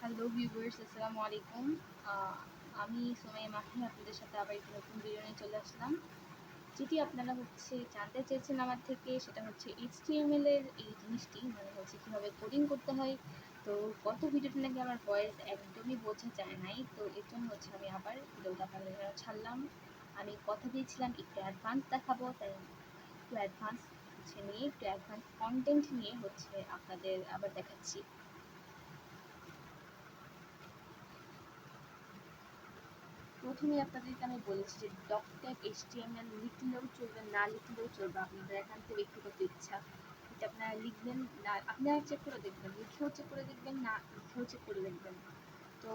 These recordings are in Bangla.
হ্যালো ভিউয়ার্স, আসসালামু আলাইকুম। আমি সুমাইয়া মাহি আপনাদের সাথে আবার একটি নতুন ভিডিও নিয়ে চলে আসলাম। যেটি আপনারা জানতে চেয়েছেন আমার থেকে, সেটা হচ্ছে HTML এর এই জিনিসটি, মানে কীভাবে কোডিং করতে হয়। তো গত ভিডিওতে নাকি আমার ভয়েস একদমই বোঝা যায় নাই, তো এর জন্য আমি আবার ভিডিওটা আপনাদের জন্য ছাড়লাম। আমি কথা দিয়েছিলাম একটু অ্যাডভান্স দেখাবো, তাই একটু অ্যাডভান্স কন্টেন্ট নিয়ে আপনাদের আবার দেখাচ্ছি। প্রথমে আপনাদেরকে আমি বলেছি যে ডকট্যাগ HTML লিখলেও চলবে, না লিখলেও চলবে, আপনাদের একান্ত ব্যক্তিগত ইচ্ছা। এটা আপনারা লিখবেন, না আপনারা চেক করে দেখবেন, লিখেও চেক করে দেখবেন, না লিখেও চেক করে দেখবেন। তো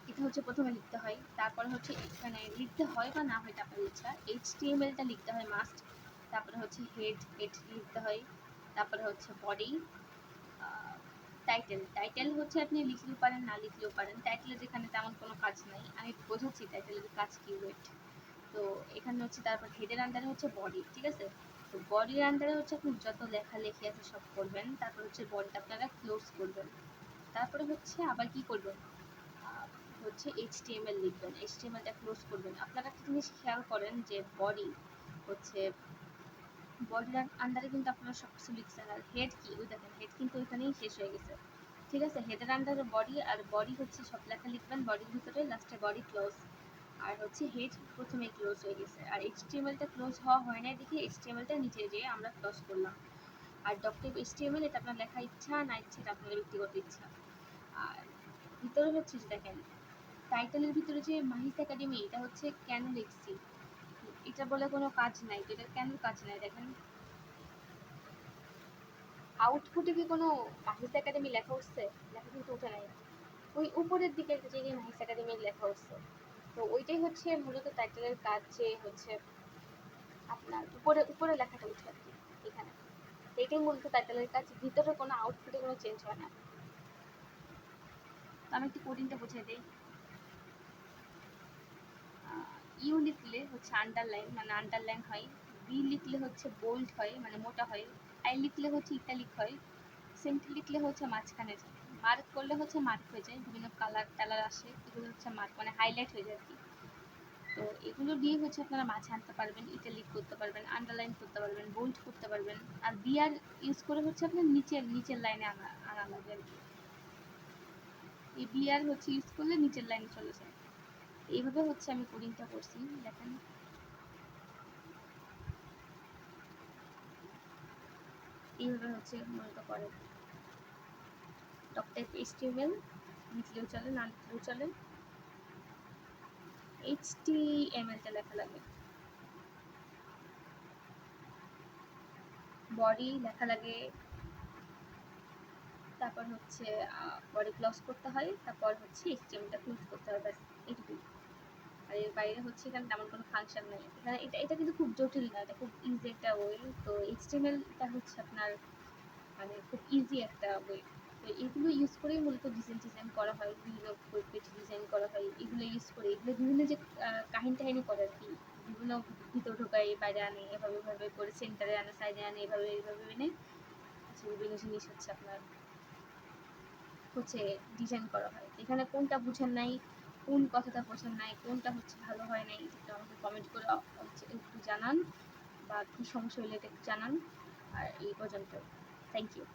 এটা প্রথমে লিখতে হয়, তারপরে এখানে লিখতে হয় বা না হয় এটা আপনার ইচ্ছা। HTML-টা লিখতে হয় মাস্ট, তারপরে হেড লিখতে হয়, তারপরে বডি, টাইটেল আপনি লিখলেও পারেন, না লিখলেও পারেন। টাইটেলের এখানে তেমন কোনো কাজ নাই, আমি বোঝাচ্ছি টাইটেলের কাজ কি। ওয়েট, তো এখানে তারপর হেডের আন্ডারে বডি, ঠিক আছে। তো বডির আন্ডারে আপনি যত লেখালেখি আছে সব করবেন, তারপর বডিটা আপনারা ক্লোজ করবেন। তারপরে আবার কি করবেন, HTML লিখবেন, HTML-টা ক্লোজ করবেন। আপনারা একটা জিনিস খেয়াল করেন যে বডির আন্ডারে কিন্তু আপনারা সব কিছু লিখছেন, আর হেড কি, ওই দেখেন হেড কিন্তু ওইখানেই শেষ হয়ে গেছে, ঠিক আছে। হেডের আন্ডারে বডি, আর বডি সব লেখা লিখবেন বডির ভিতরে, লাস্টে বডি ক্লোজ। আর হেড প্রথমে ক্লোজ হয়ে গেছে, আর HTML-টা ক্লোজ হওয়া হয় নাই দেখে HTML-টা নিচে যেয়ে আমরা ক্লোজ করলাম। আর ডকট্যাগ HTML এটা আপনার লেখা ইচ্ছা না ইচ্ছা, এটা আপনাদের ব্যক্তিগত ইচ্ছা। আর ভিতরে যে দেখেন টাইটেলের ভিতরে যে মাহিস একাডেমি, এটা কেন লিখছি, এটা বলে কোনো কাজ নাই। তো এটা কেন কাজ নাই দেখেন, আউটপুটে কি কোনো মাহিস একাডেমি লেখা উঠছে? লেখা কিন্তু উঠে নাই। ওই উপরের দিকে একটা জায়গায় মাহিস একাডেমি লেখা উঠছে। তো ওইটাই মূলত টাইটেলের কাজ, যে আপনার উপরে উপরে লেখাটা উঠে আর কি এখানে। এটাই মূলত টাইটেলের কাজ, ভিতরে কোনো আউটপুটে কোনো চেঞ্জ হয় না। তো আমি একটু কোডিংটা বুঝিয়ে দিই। ইউ লিখলে আন্ডারলাইন, মানে আন্ডারলাইন হয়। বি লিখলে বোল্ড হয়, মানে মোটা হয়। আই লিখলে ইটালিক হয়। সিম্পল লিখলে মাঝখানে যায়। মার্ক করলে মার্ক হয়ে যায়, বিভিন্ন কালার টালার আসে, এগুলো মার্ক, মানে হাইলাইট হয়ে যায় আর কি। তো এগুলো দিয়ে আপনারা মাঝে আনতে পারবেন, ইটালিক করতে পারবেন, আন্ডারলাইন করতে পারবেন, বোল্ড করতে পারবেন। আর বিআর ইউজ করে আপনার নিচের লাইনে আনা লাগবে আর কি। এই বিআর ইউজ করলে নিচের লাইনে চলে যায়। এইভাবে আমি কোডিংটা করছি, দেখেন। এইভাবে মূলত করে ডকট্যাগ HTML, লিখলেও চলে, না লিখলেও চলে। HTML-টা লেখা লাগে, বডি লেখা লাগে, তারপর বডি ক্লোজ করতে হয়, তারপর HTML-টা ক্লোজ করতে হয়, ব্যাস এইটুকুই। আর এর বাইরে এখানে তেমন কোনো ফাংশন নেই এখানে। এটা কিন্তু খুব জটিল না, এটা খুব ইজি একটা ওয়ে। তো HTML-টা আপনার মানে খুব ইজি একটা ওয়ে। তো এগুলো ইউজ করেই মূলত ডিজাইন করা হয়, বিভিন্ন পেজ ডিজাইন করা হয়। এগুলো ইউজ করে, এগুলো বিভিন্ন যে কাহিনী করে আর কি, বিভিন্ন ভিতর ঢোকায়, বাইরে আনে, এভাবে করে সেন্টারে আনে, সাইডে আনে, এইভাবে এনে বিভিন্ন জিনিস আপনার ডিজাইন করা হয়। এখানে কোনটা বুঝেন নাই, কোন কথাটা বোঝেন নাই, কোনটা ভালো হয় নাই, একটু আমাকে কমেন্ট করে একটু জানান, বা কি সমস্যা হলে এটা একটু জানান। আর এই পর্যন্ত, থ্যাংক ইউ।